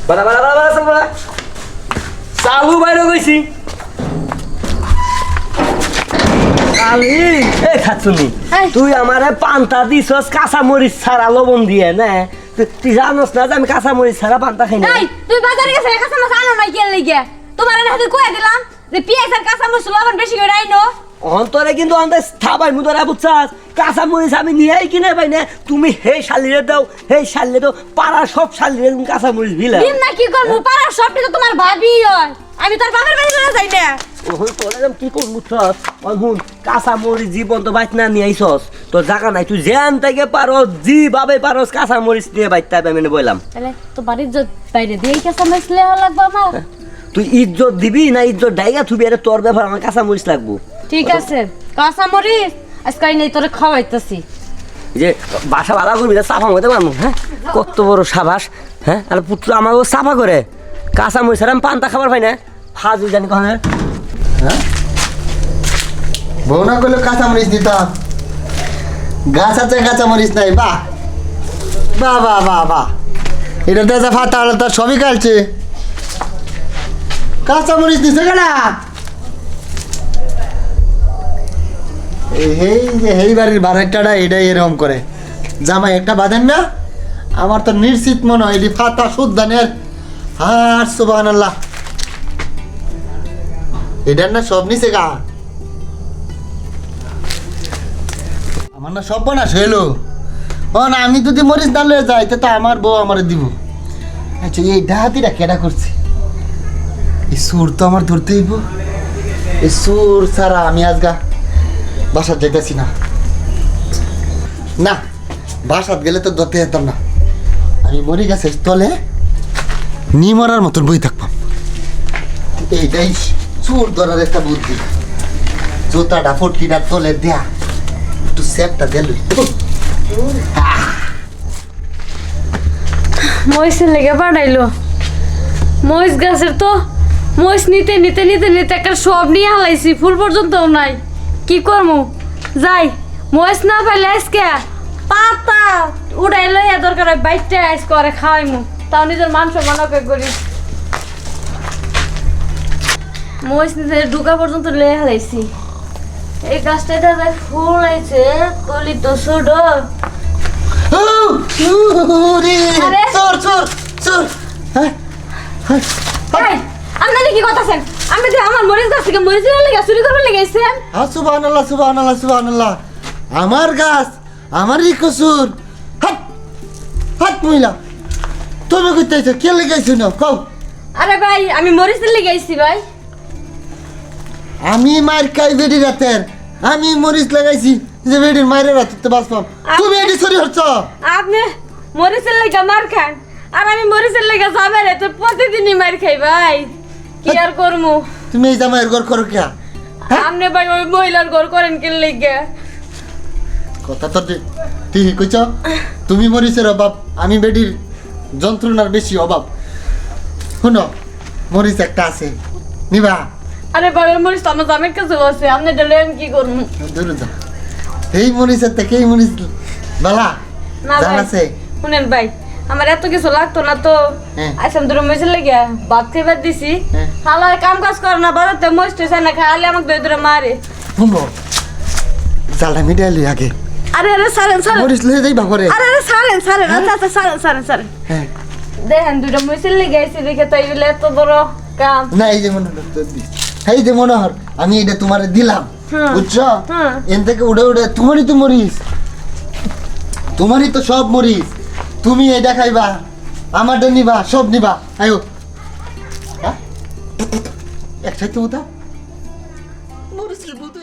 বাড়া বাড়া বাড়া বাড়া বাড়া চালু বাইরে গেছি কালি এ খাচ্ছুনি তুই আমারে পান্তা দিছস কাঁচা মরিচ ছাড়া লবণ দিয়ে না তুই জানোস না যে আমি কাঁচা মরিচ ছাড়া পান্তা খাই না তুই বাজারে গেছে কাঁচা মাছ আনো নাই কেন লিগে তোমার হাতে কইয়া দিলাম যে পেঁয়াজ আর কাঁচা মরিচ লবণ বেশি করে আইনো অন্তরে কিন্তু অন্তরে থাবাই মুদরা বুঝছাস কাঁচা মরিচ আমি নিয়েই কিনে পাই না তুমি হে শালিরে দাও হে শালিরে দাও পাড়া সব শালিরে তুমি কাঁচা মরিচ দিলা দিন না কি করবো পাড়ার সবটি তো তোমার ভাবি হয় আমি তার বাপের বাড়ি চলে যাই না ওহন তোরে কি করবো ছস অহুন কাঁচা মরিচ জীবন তো বাইত না নিয়ে আইছস তোর জায়গা নাই তুই যেন থেকে পারো জি ভাবে পারস কাঁচা মরিচ নিয়ে বাইতে আমি বললাম তাহলে তো বাড়ির যে বাইরে দিয়ে কাঁচা মরিচ লেহা লাগবে আমার তুই ইজ্জত দিবি না ইজ্জত ডাইগা থুবি আরে তোর ব্যাপার আমার কাঁচা মরিচ লাগবো ঠিক আছে কাঁচা মরিচ আজকে নেই তোরে খাওয়াইতেছি যে বাসা ভাড়া করবি সাফা মতে পারবো হ্যাঁ কত বড় সাবাস হ্যাঁ আর পুত্র আমার ও সাফা করে কাঁচা মরিচ আর আমি পান্তা খাবার পাই না ফাজু জানি কখন হ্যাঁ বউ না করলে কাঁচা মরিচ দিতাম গাছ আছে কাঁচা মরিচ নাই বাহ বাহ বাহ বাহ বাহ এটা তো ফাটা হলো তার সবই কালছে কাঁচা মরিচ দিছে কেনা এই বাড়ির বাড়িটাটা এটাই এরকম করে জামাই একটা বাঁধেন না আমার তো নিশ্চিত মনে হয় এটি ফাতা সুদ্দানের আর সুবহানাল্লাহ এটার না সব নিচে গা আমার না সব বানাস হইলো ও না আমি যদি মরিচ না লয়ে যাই তো আমার বউ আমার দিব আচ্ছা এই ডাহাতিটা কেডা করছে এই সুর তো আমার ধরতে হইব এই সুর ছাড়া আমি আজগা বাসাত যাইতেছি না না বাসাত গেলে তো ধরতে যেতাম না আমি মরি গেছে তলে নিমরার মতন বই থাকবাম এইটাই চোর ধরার একটা বুদ্ধি জুতাটা ফটকিটা তলে দেয়া একটু সেপটা দিল মহিষের লেগে পাঠাইলো মহিষ গাছের তো মহিষ নিতে নিতে নিতে নিতে একটা সব নিয়ে হালাইছি ফুল পর্যন্তও নাই কি করবো যাই মহিষ না পাইলে আজকে পাতা উড়াই লইয়া দরকার হয় বাইকটা আইস করে খাওয়াইমু তাও নিজের মাংস মানকে করি মহিষ নিতে ঢুকা পর্যন্ত লইয়া হালাইছি এই গাছটা যাই ফুল আইছে কলি তো ছোট চোর চোর চোর আপনারা কি কথাছেন আমি যে আমার মরিচ গাছ থেকে মরিচ লেগে চুরি করবার লেগেছেন সুবহানাল্লাহ সুবহানাল্লাহ সুবহানাল্লাহ আমার গাছ আমারই কসুর হাট হাট মহিলা তুমি কইতেছ কে লেগাইছো না কও আরে ভাই আমি মরিচ লেগেছি ভাই আমি মার খাই বেডি রাতের আমি মরিচ লাগাইছি যে বেডির মায়ের রাতে তো বাঁচলাম তুমি এটি চুরি হচ্ছ আপনি মরিচের লেগে মার খান আর আমি মরিচের লেগে জামাই তো প্রতিদিনই মার খাই ভাই কি আর করমু তুমি এই জামাইয়ের ঘর করো কে আপনি ভাই ওই মহিলার ঘর করেন কেন লেগে কথা তো ঠিক কইছ তুমি মরিচের অভাব আমি বেডির যন্ত্রণার বেশি অভাব শুনো মরিচ একটা আছে নিবা আরে ভাই ওই মরিচ তো আমার জামের কাছে আছে আপনি ডেলে আমি কি করবো দূরে যাও এই মরিচের থেকে এই মরিচ বালা না জান ভাই আছে শুনেন ভাই আমার এত কিছু লাগতো না তো আইসাম ধরে মরিচের লেগে ভাত খাইবার দিছি হালায় কাম কাজ করে না বাড়াতে মরিচ না খাইলে আমাকে ধরে ধরে মারে শুনো জালটা মিটাইলি আগে আরে আরে সারেন সারেন মরিচ লয়ে যাই বাপরে আরে আরে সারেন সারেন আচ্ছা আচ্ছা সারেন সারেন সারেন হ্যাঁ দেখেন দুইটা মরিচের লেগে আইছি দেখে তাই বলে এত বড় কাম না এই যে মনে হলো এই যে মনে হর আমি এটা তোমারে দিলাম বুঝছো এন থেকে উড়ে উড়ে তোমারই তো মরিচ তোমারই তো সব মরিচ তুমি এটা খাইবা আমারটা নিবা সব নিবা আয়ো একসাথে মতো মরিচের মতো